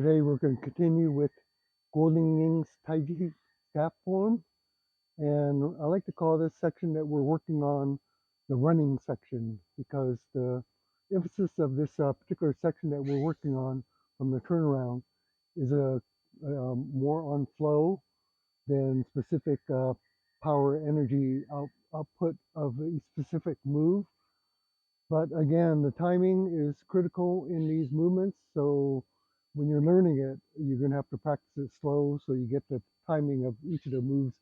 Today we're going to continue with Kuo Lien Ying Staff form, and I like to call this section that we're working on the running section because the emphasis of this particular section that we're working on from the turnaround is more on flow than specific power energy output of a specific move. But again, the timing is critical in these movements. So when you're learning it, you're going to have to practice it slow so you get the timing of each of the moves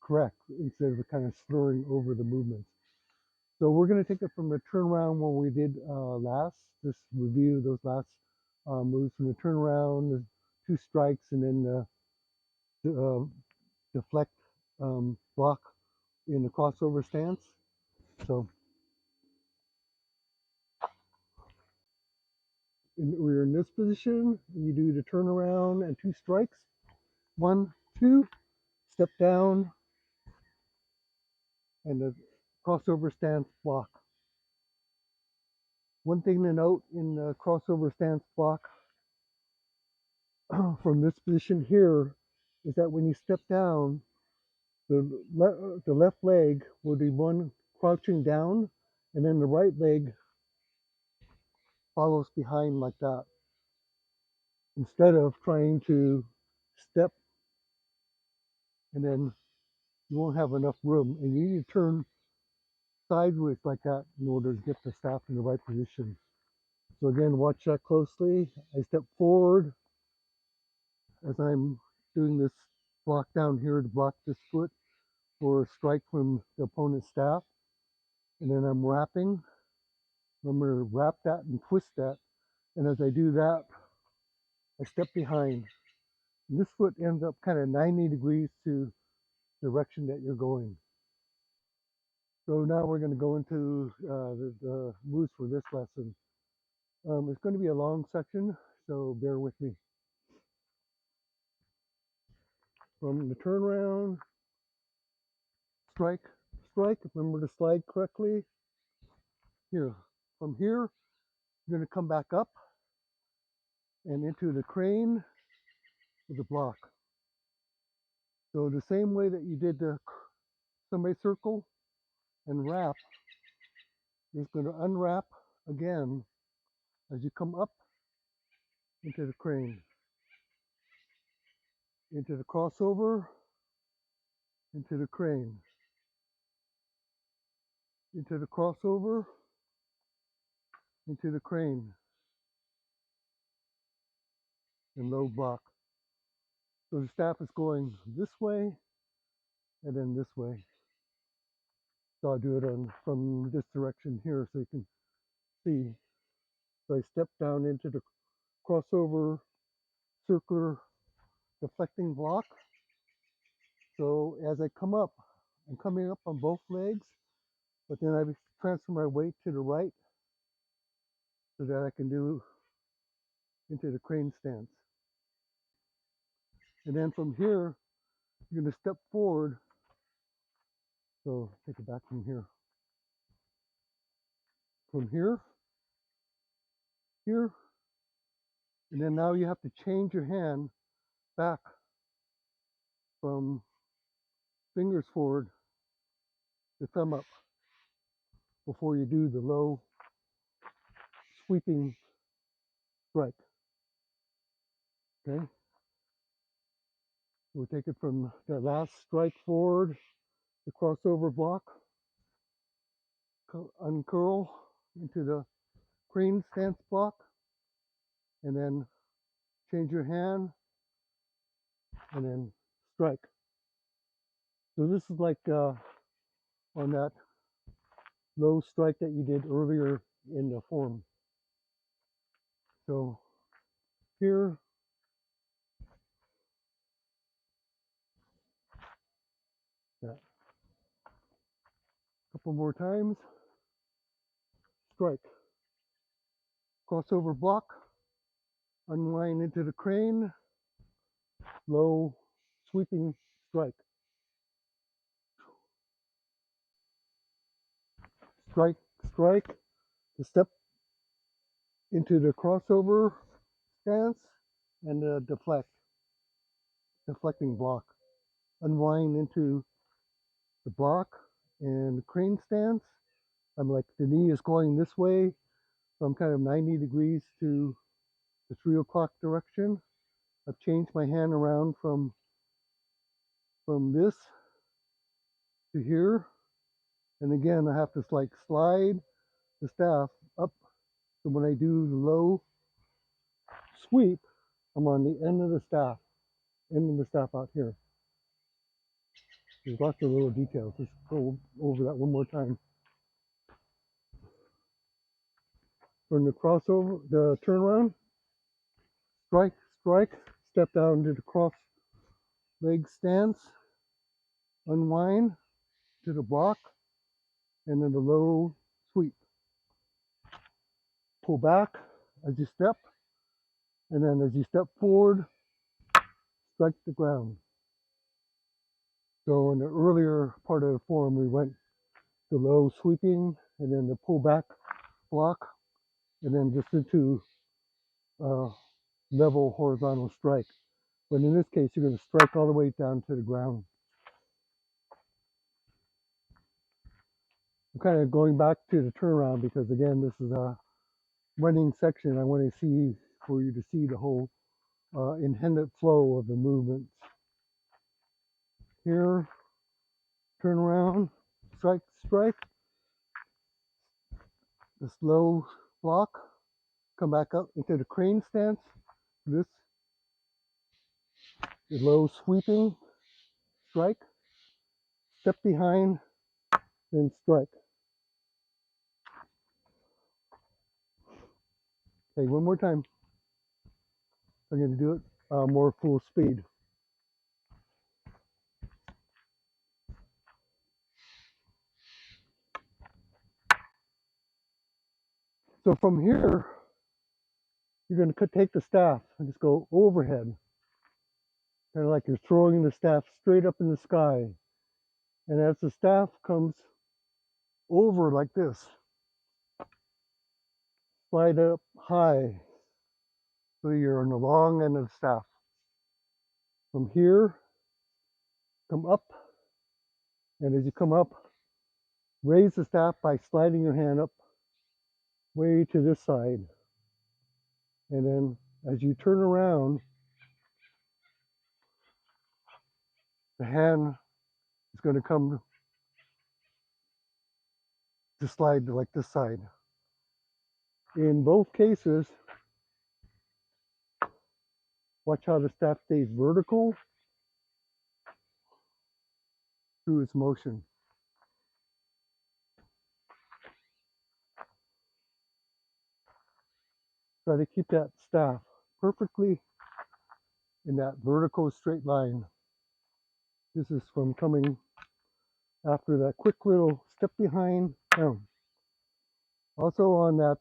correct instead of kind of slurring over the movements. So we're going to take it from the turnaround where we did last, just review those last moves from the turnaround, the 2 strikes, and then the deflect block in the crossover stance. So we're in this position. You do the turnaround and 2 strikes. 1, 2, step down, and the crossover stance block. One thing to note in the crossover stance block from this position here is that when you step down, the left leg will be one crouching down, and then the right leg follows behind like that. Instead of trying to step and then you won't have enough room, and you need to turn sideways like that in order to get the staff in the right position. So again, watch that closely. I step forward as I'm doing this block down here to block this foot for a strike from the opponent's staff. And then I'm wrapping. I'm going to wrap that and twist that. And as I do that, I step behind. And this foot ends up kind of 90 degrees to the direction that you're going. So now we're going to go into the moves for this lesson. It's going to be a long section, so bear with me. From the turnaround, strike, strike. Remember to slide correctly. Here, from here, you're going to come back up and into the crane with the block. So the same way that you did the semicircle and wrap, you're going to unwrap again as you come up into the crane, into the crossover, into the crane, into the crossover, into the crane, and low block. So the staff is going this way and then this way. So I'll do it from this direction here so you can see. So I step down into the crossover circular deflecting block. So as I come up, I'm coming up on both legs, but then I transfer my weight to the right so that I can do into the crane stance. And then from here, you're going to step forward. So take it back from here. From here, here, and then now you have to change your hand back from fingers forward to thumb up before you do the low sweeping strike. Okay, we'll take it from the last strike forward, the crossover block, uncurl into the crane stance block, and then change your hand and then strike. So this is like on that low strike that you did earlier in the form. So here, yeah, a couple more times, strike, crossover block, unwind into the crane, low sweeping strike, strike, strike, to step into the crossover stance, and the deflecting block. Unwind into the block and the crane stance. I'm like, the knee is going this way, so I'm kind of 90 degrees to the 3 o'clock direction. I've changed my hand around from this to here. And again, I have to like slide the staff up. So when I do the low sweep, I'm on the end of the staff out here. There's lots of little details. Let's go over that one more time. From the crossover, the turnaround, strike, strike, step down to the cross leg stance, unwind to the block, and then the low sweep. Pull back as you step, and then as you step forward, strike the ground. So in the earlier part of the form, we went the low sweeping, and then the pull back block, and then just into level horizontal strike. But in this case, you're going to strike all the way down to the ground. I'm kind of going back to the turnaround because again, this is a running section. I want to see for you to see the whole intended flow of the movements. Here, turn around, strike, strike, the slow block, come back up into the crane stance. This is low sweeping, strike, step behind, then strike. Okay, one more time. I'm going to do it more full speed. So from here, you're going to take the staff and just go overhead, kind of like you're throwing the staff straight up in the sky. And as the staff comes over like this, slide up high so you're on the long end of the staff. From here, come up, and as you come up, raise the staff by sliding your hand up way to this side. And then as you turn around, the hand is going to come to slide like this side. In both cases, watch how the staff stays vertical through its motion. Try to keep that staff perfectly in that vertical straight line. This is from coming after that quick little step behind down. Also on that,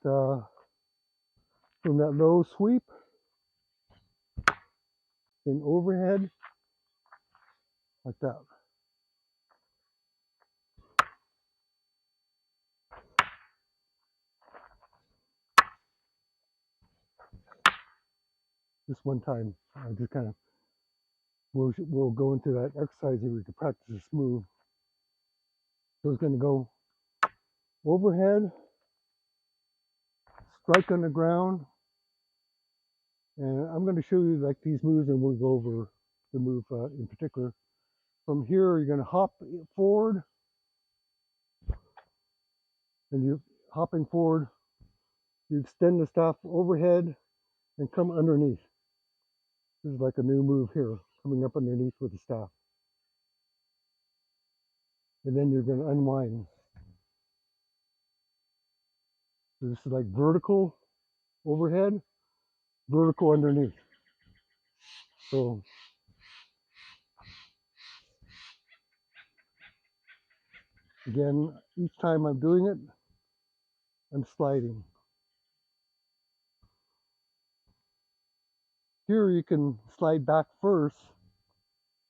from that low sweep, then overhead, like that. Just one time, I just kind of, we'll go into that exercise here. We can practice this move. So it's going to go overhead, strike on the ground, and I'm going to show you like these moves, and we'll go over the move in particular. From here, you're going to hop forward, and you hopping forward, you extend the staff overhead and come underneath. This is like a new move here, coming up underneath with the staff. And then you're going to unwind. So this is like vertical overhead, vertical underneath. So again, each time I'm doing it, I'm sliding. Here you can slide back first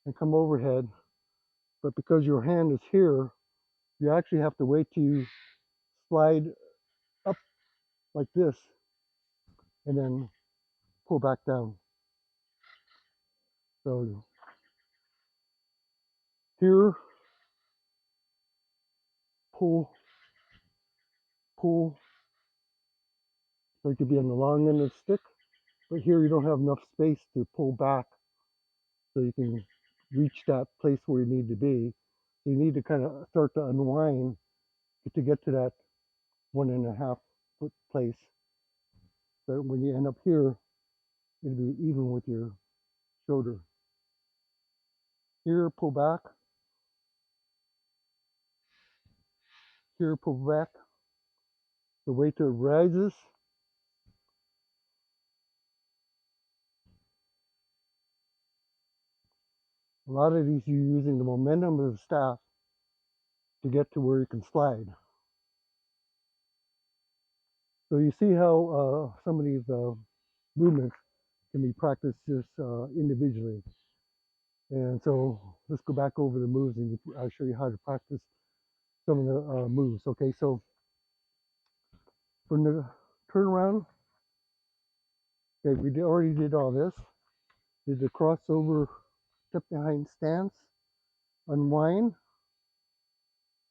and come overhead, but because your hand is here, you actually have to wait till you slide up like this and then pull back down. So here, pull, pull. So it could be on the long end of the stick, but here you don't have enough space to pull back so you can reach that place where you need to be. So you need to kind of start to unwind to get to that 1.5 foot place. So when you end up here, it'll be even with your shoulder. Here, pull back. Here, pull back. The weight rises. A lot of these you're using the momentum of the staff to get to where you can slide. So you see how some of these movements can be practiced just individually. And so let's go back over the moves and I'll show you how to practice some of the moves. Okay, so from the turnaround, okay, already did all this. Did the crossover step behind stance, unwind.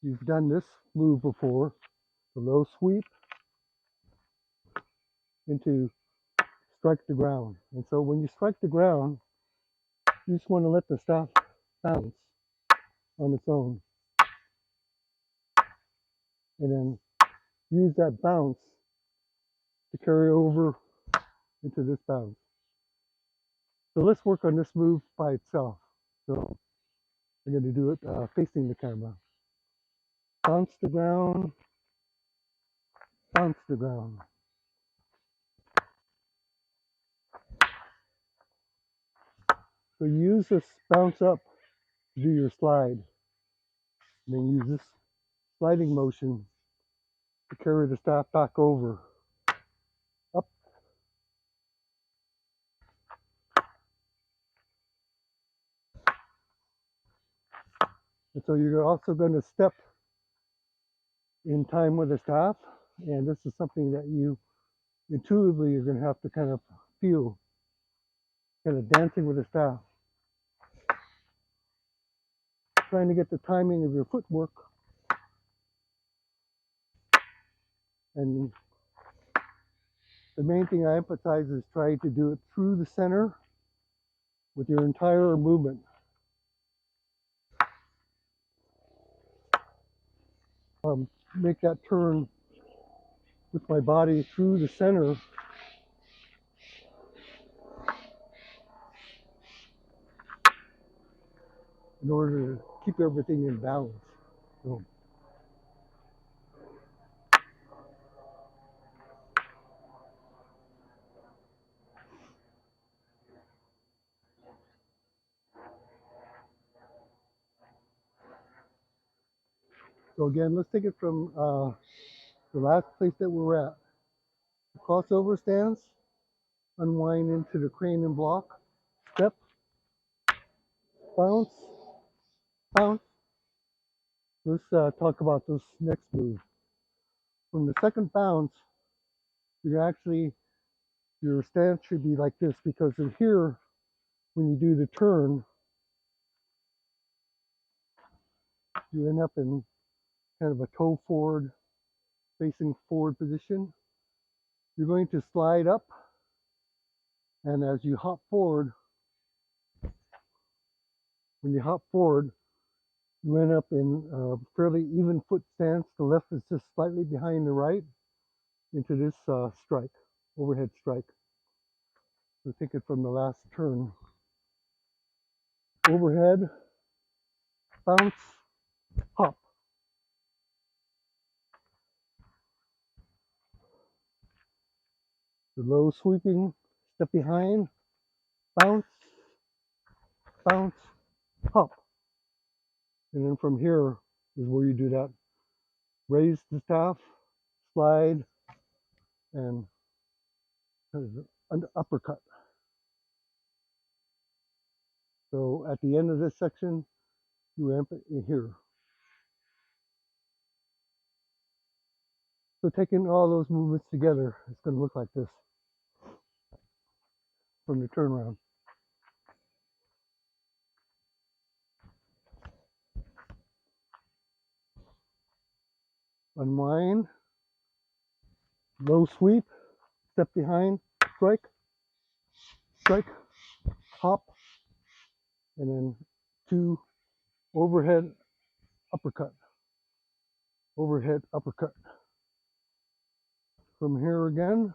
You've done this move before, the low sweep into strike the ground. And so when you strike the ground, you just want to let the staff bounce on its own. And then use that bounce to carry over into this bounce. So let's work on this move by itself. So I'm going to do it facing the camera. Bounce the ground, bounce the ground. So use this bounce up to do your slide. And then use this sliding motion to carry the staff back over. Up. And so you're also going to step in time with the staff. And this is something that you intuitively you're going to have to kind of feel, kind of dancing with the staff. Trying to get the timing of your footwork. And the main thing I emphasize is try to do it through the center with your entire movement. Make that turn with my body through the center in order to keep everything in balance. So again, let's take it from the last place that we were at. The crossover stance, unwind into the crane and block, step, bounce, bounce. Let's talk about this next move. From the second bounce, you're actually, your stance should be like this, because in here, when you do the turn, you end up in kind of a toe forward, facing forward position. You're going to slide up, and as you hop forward, when you hop forward, you end up in a fairly even foot stance. The left is just slightly behind the right into this strike, overhead strike. So take it from the last turn. Overhead, bounce, hop. The low sweeping, step behind, bounce, bounce, hop. And then from here is where you do that. Raise the staff, slide, and an uppercut. So at the end of this section, you amp it in here. So taking all those movements together, it's going to look like this from the turnaround. unwind, low sweep, step behind, strike, strike, hop, and then two overhead uppercut, overhead uppercut. From here again,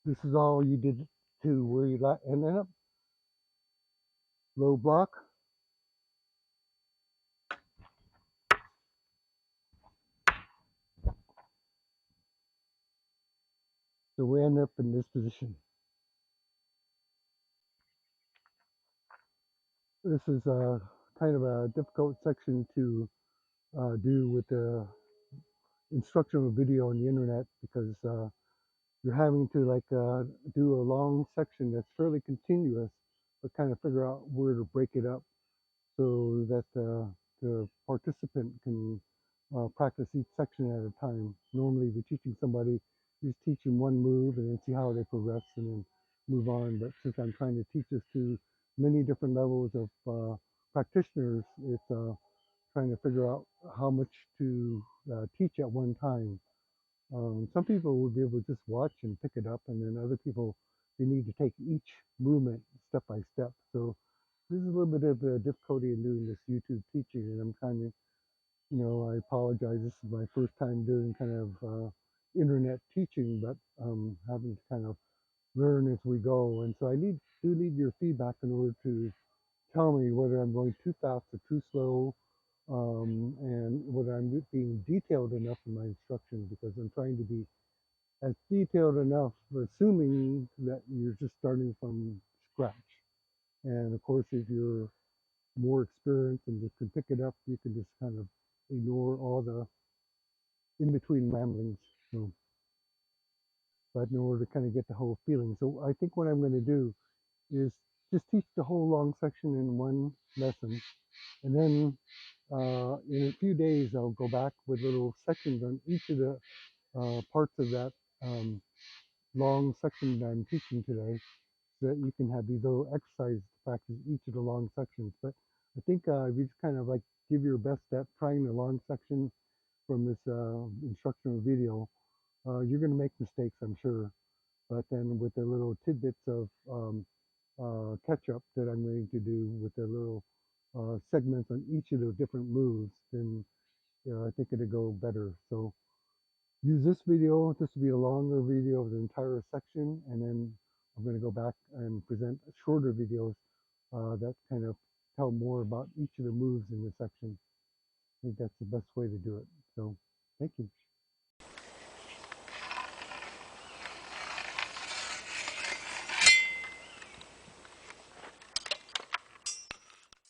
this is all you did to where you ended up. Low block, so we end up in this position. This is kind of a difficult section to do with the instructional video on the internet because you're having to do a long section that's fairly continuous, but kind of figure out where to break it up so that the participant can practice each section at a time. Normally, if you're teaching somebody, you just teach them one move and then see how they progress and then move on. But since I'm trying to teach this to many different levels of practitioners, it's trying to figure out how much to teach at one time. Some people will be able to just watch and pick it up, and then other people, they need to take each movement step by step. So this is a little bit of a difficulty in doing this YouTube teaching, and I'm kind of, I apologize. This is my first time doing kind of internet teaching, but having to kind of learn as we go. And so I do need your feedback in order to tell me whether I'm going too fast or too slow, and whether I'm being detailed enough in my instruction, because I'm trying to be as detailed enough, assuming that you're just starting from scratch. And of course, if you're more experienced and you can pick it up, you can just kind of ignore all the in between ramblings. So, but in order to kind of get the whole feeling. So I think what I'm going to do is just teach the whole long section in one lesson. And then in a few days, I'll go back with little sections on each of the parts of that um, long section that I'm teaching today, so that you can have these little exercises to practice each of the long sections. But I think if you just kind of like give your best at trying the long section from this instructional video, you're going to make mistakes, I'm sure. But then with the little tidbits of catch up that I'm going to do with the little segments on each of the different moves, then I think it'll go better. So use this video. This will be a longer video of the entire section, and then I'm going to go back and present shorter videos that kind of tell more about each of the moves in the section. I think that's the best way to do it. So thank you.